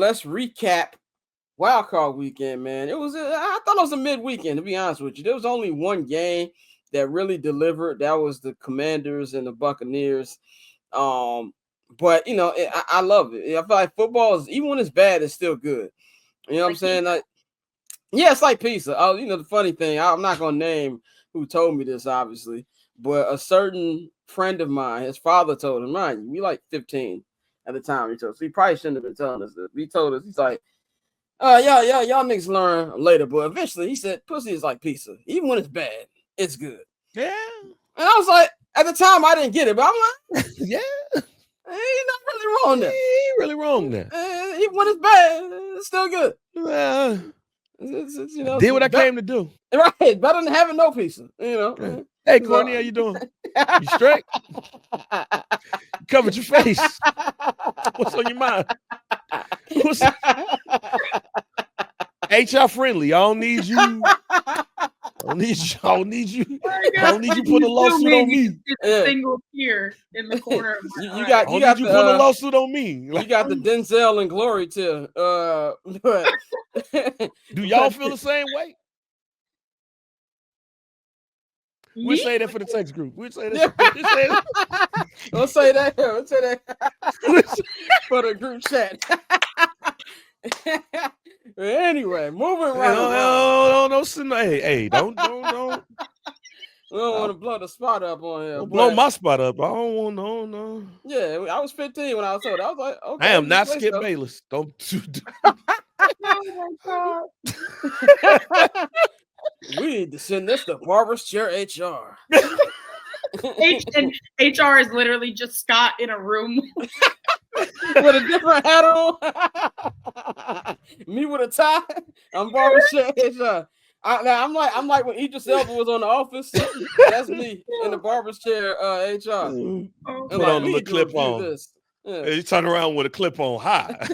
let's recap Wild Card Weekend, man. I thought it was a mid-weekend, to be honest with you. There was only one game that really delivered. That was the Commanders and the Buccaneers. But I love it. I feel like football is, even when it's bad, it's still good. You know what I'm saying? Like, yeah, it's like pizza. The funny thing, I'm not gonna name who told me this, obviously, but a certain friend of mine, his father told him, mind you, we like 15 at the time. He told us, so he probably shouldn't have been telling us this. He told us, he's like, y'all niggas learn later, but eventually he said, pussy is like pizza. Even when it's bad, it's good. Yeah. And I was like, at the time, I didn't get it, but I'm like, yeah. He's not really wrong there. He ain't really wrong there. Even when it's bad, it's still good. Did what I came to do. Right, better than having no pizza. Hey, Courtney, how you doing? You straight? You covered your face. What's on your mind? HR friendly. I don't need you. I don't need you put a lawsuit on me. Single tear in the corner of my you got put a lawsuit on me. You got the Denzel and Glory too. But do y'all feel the same way? We'll say that for the text group. We'll say that. We'll say that for the group chat. Anyway, moving right. Hey, don't. We don't want to blow the spot up on here. Don't blow my spot up. I don't want no. Yeah, I was 15 when I was told. I was like, okay. I am not Skip Bayless. Don't. Oh my God. We need to send this to Barber's Chair HR. And HR is literally just Scott in a room with a different hat on. Me with a tie. I'm Barber's Chair HR. I'm like when Idris Elba was on The Office. That's me in the Barber's Chair HR. Put on the clip on. Yeah. You turn around with a clip on high.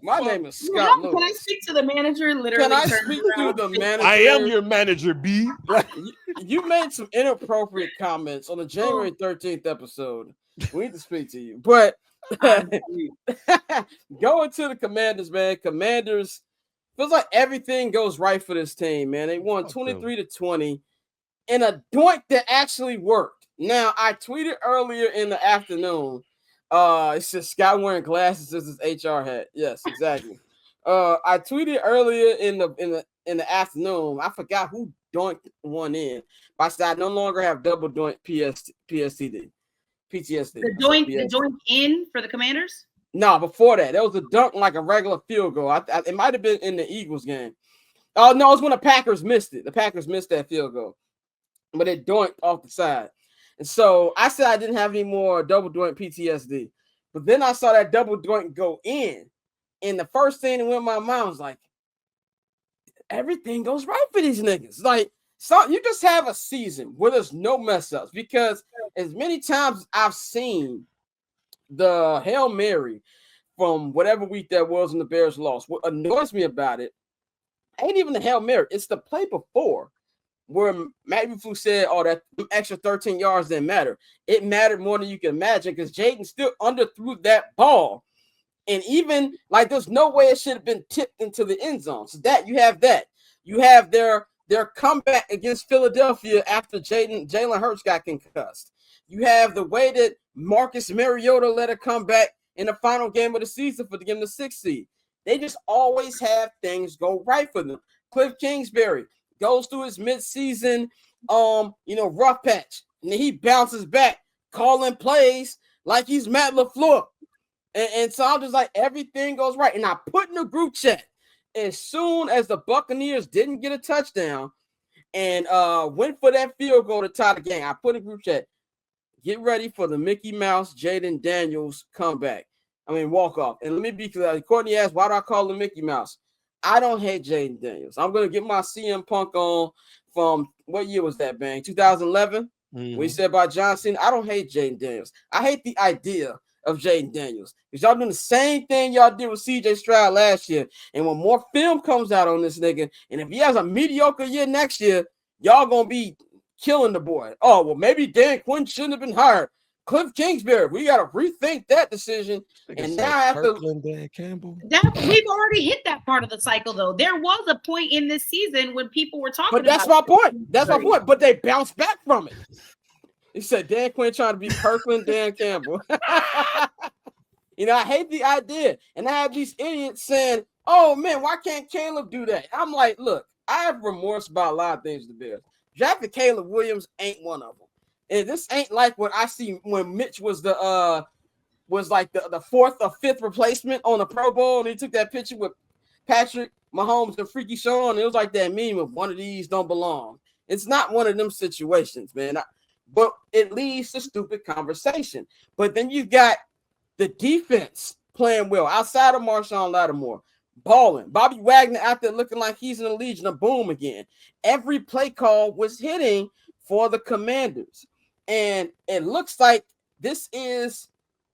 My name is Scott Lewis. Can I speak to the manager? Literally, can I speak to the manager? I am your manager, B. You made some inappropriate comments on the January 13th episode. We need to speak to you. But going to the Commanders, man. Commanders, feels like everything goes right for this team, man. They won 23-20 in a doink that actually worked. Now, I tweeted earlier in the afternoon. It says Scott wearing glasses as his HR hat. Yes, exactly. I tweeted earlier in the afternoon. I forgot who doinked one in. But I said I no longer have double doink PTSD. The doink in for the Commanders? No, before that, there was a dunk like a regular field goal. It might have been in the Eagles game. Oh no, it was when the Packers missed it. The Packers missed that field goal, but it doinked off the side. And so I said I didn't have any more double doink PTSD. But then I saw that double doink go in. And the first thing that went in my mind was like, everything goes right for these niggas. Like, so you just have a season where there's no mess ups. Because as many times as I've seen the Hail Mary from whatever week that was when the Bears lost, what annoys me about it ain't even the Hail Mary. It's the play before, where Matt Eberflus said, that extra 13 yards didn't matter. It mattered more than you can imagine because Jaden still underthrew that ball. And even, like, there's no way it should have been tipped into the end zone. So you have that. You have their comeback against Philadelphia after Jalen Hurts got concussed. You have the way that Marcus Mariota let it come back in the final game of the season for the game of the 6th seed. They just always have things go right for them. Cliff Kingsbury goes through his midseason, rough patch, and then he bounces back, calling plays like he's Matt LaFleur. And so I'm just like, everything goes right. And I put in the group chat, as soon as the Buccaneers didn't get a touchdown and went for that field goal to tie the game, I put in the group chat, get ready for the Mickey Mouse, Jaden Daniels walk off. And let me be clear. Courtney asked, why do I call him Mickey Mouse? I don't hate Jaden Daniels. I'm going to get my CM Punk on from, what year was that, Bang? 2011? Mm-hmm. We said about John Cena. I don't hate Jaden Daniels. I hate the idea of Jaden Daniels. Because y'all doing the same thing y'all did with CJ Stroud last year. And when more film comes out on this nigga, and if he has a mediocre year next year, y'all going to be killing the boy. Oh, well, maybe Dan Quinn shouldn't have been hired. Cliff Kingsbury, we got to rethink that decision. And now I have Kirkland, Dan Campbell. We've already hit that part of the cycle, though. There was a point in this season when people were talking But that's my point. That's my point. But they bounced back from it. He said Dan Quinn trying to be Kirkland, Dan Campbell. You know, I hate the idea. And I have these idiots saying, oh, man, why can't Caleb do that? I'm like, look, I have remorse about a lot of things to Bears. Drafting Caleb Williams ain't one of them. And this ain't like what I see when Mitch was the fourth or fifth replacement on the Pro Bowl, and he took that picture with Patrick Mahomes and Freaky Sean. It was like that meme of one of these don't belong. It's not one of them situations, man. But it leads to stupid conversation. But then you got the defense playing well outside of Marshawn Lattimore, balling. Bobby Wagner out there looking like he's in the Legion of Boom again. Every play call was hitting for the Commanders. And it looks like this is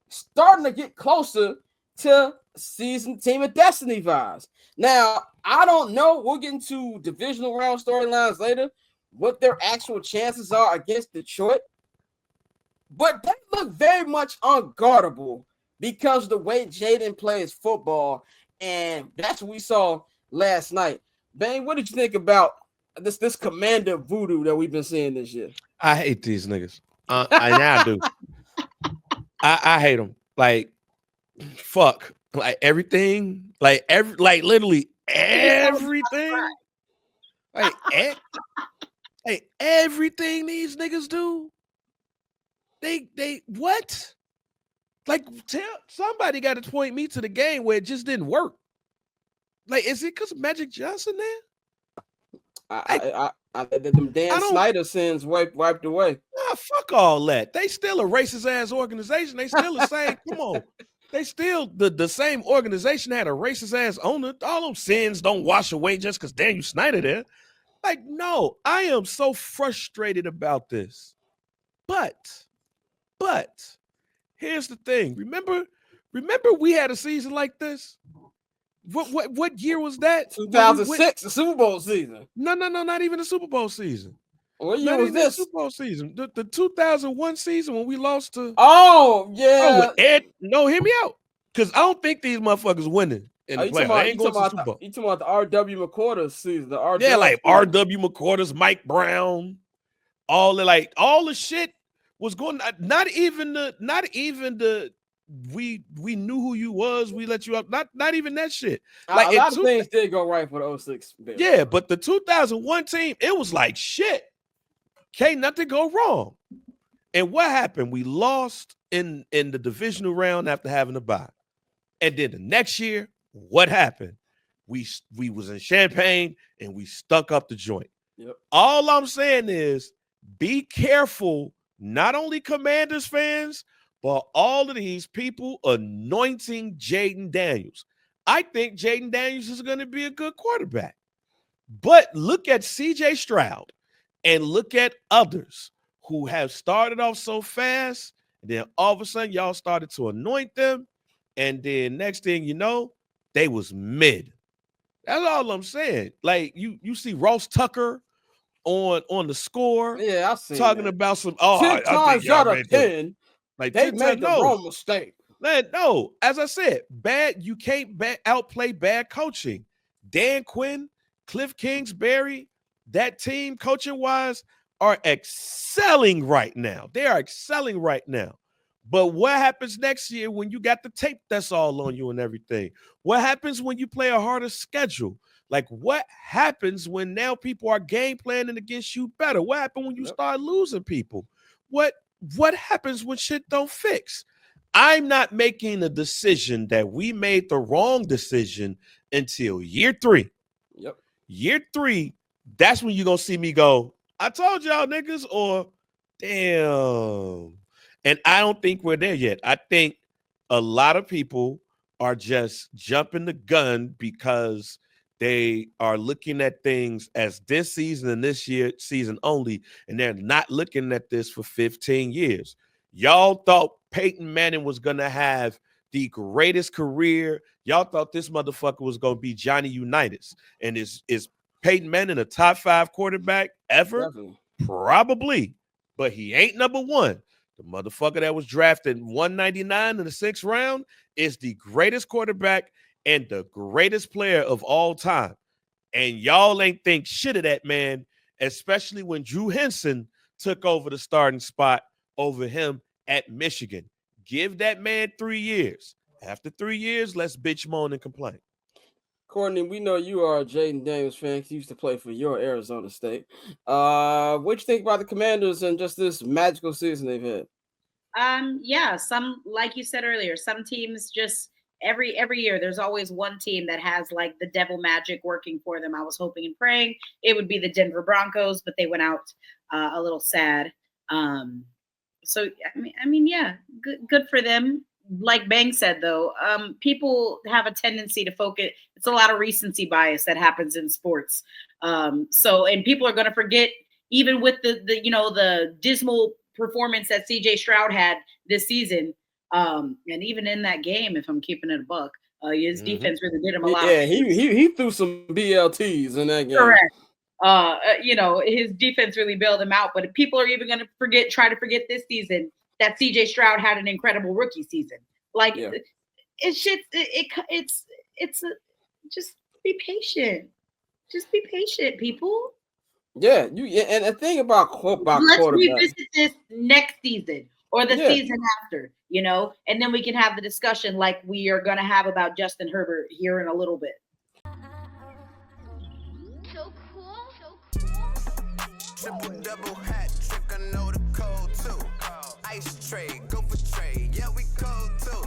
starting to get closer to season team of destiny vibes. Now, I don't know. We'll get into divisional round storylines later, what their actual chances are against Detroit. But they look very much unguardable because of the way Jaden plays football. And that's what we saw last night. Bang, what did you think about this Commander Voodoo that we've been seeing this year? I hate these niggas. I do. I hate them. Like, fuck. Like everything. Like literally everything. Like everything these niggas do. They what? Like, somebody got to point me to the game where it just didn't work. Like, is it because of Magic Johnson there? Them Dan Snyder sins wiped away. Nah, fuck all that. They still a racist ass organization. They still the same. Come on. They still the same organization had a racist ass owner. All those sins don't wash away just because Daniel Snyder there. Like, no, I am so frustrated about this. But here's the thing. Remember we had a season like this? What year was that? 2006, the Super Bowl season. No, not even the Super Bowl season. What year was this? The Super Bowl season. The 2001 season when we lost to. Oh yeah. No, hear me out. Because I don't think these motherfuckers winning in the playoffs. You talking about the R.W. McCorders season? Yeah, like R.W. McCorders, Mike Brown, all the shit was going. Not even the. We knew who you was. We let you up. Not even that shit. Like a lot of things did go right for the 06 Bears. Yeah, but the 2001 team, it was like shit. Can't nothing go wrong. And what happened? We lost in the divisional round after having a bye. And then the next year, what happened? We was in Champaign and we stunk up the joint. Yep. All I'm saying is be careful, not only Commanders fans, but all of these people anointing Jaden Daniels. I think Jaden Daniels is going to be a good quarterback. But look at C.J. Stroud and look at others who have started off so fast, and then all of a sudden y'all started to anoint them, and then next thing you know, they was mid. That's all I'm saying. Like you see Ross Tucker on the score. Yeah, I see talking that. about some 10 times out of 10. Like they made the wrong mistake. No, as I said, you can't outplay bad coaching. Dan Quinn, Cliff Kingsbury, that team coaching-wise are excelling right now. They are excelling right now. But what happens next year when you got the tape that's all on you and everything? What happens when you play a harder schedule? Like, what happens when now people are game planning against you better? What happens when you start losing people? What happens when shit don't fix? I'm not making a decision that we made the wrong decision until year 3. Yep. Year 3, that's when you're going to see me go, I told y'all niggas, or damn. And I don't think we're there yet. I think a lot of people are just jumping the gun because they are looking at things as this season and this year season only, and they're not looking at this for 15 years. Y'all thought Peyton Manning was going to have the greatest career. Y'all thought this motherfucker was going to be Johnny Unitas. And is Peyton Manning a top 5 quarterback ever? Definitely. Probably. But he ain't number 1. The motherfucker that was drafted 199 in the 6th round is the greatest quarterback and the greatest player of all time. And y'all ain't think shit of that man, especially when Drew Henson took over the starting spot over him at Michigan. Give that man 3 years. After 3 years, let's bitch, moan, and complain. Courtney, we know you are a Jaden Daniels fan. He used to play for your Arizona State. What you think about the Commanders and just this magical season they've had? Yeah, some, like you said earlier, some teams just every year there's always one team that has like the devil magic working for them. I was hoping and praying it would be the Denver Broncos, but they went out a little sad. So I mean, yeah, good for them. Like Bang said, though, people have a tendency to focus. It's a lot of recency bias that happens in sports. And people are going to forget, even with the dismal performance that CJ Stroud had this season. And even in that game, if I'm keeping it a buck, his defense really did him a lot. Yeah, he threw some BLTs in that game. Correct. His defense really bailed him out. But people are even going to try to forget this season that CJ Stroud had an incredible rookie season. Like just be patient. Just be patient, people. Yeah, and the thing about let's revisit this next season or the season after, and then we can have the discussion like we are going to have about Justin Herbert here in a little bit. So cool. Triple double hat trick, I know the code too. Ice trade, go for trade, yeah, we cold too.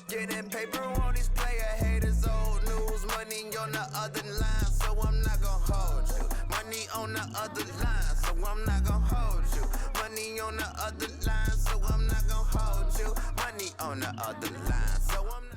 Getting paper on these player haters, old news, money on the other line, so I'm not gonna hold you. Money on the other line, so I'm not gonna hold you. Money on the other line, so I'm not gonna hold you. Money on the other line, so I'm not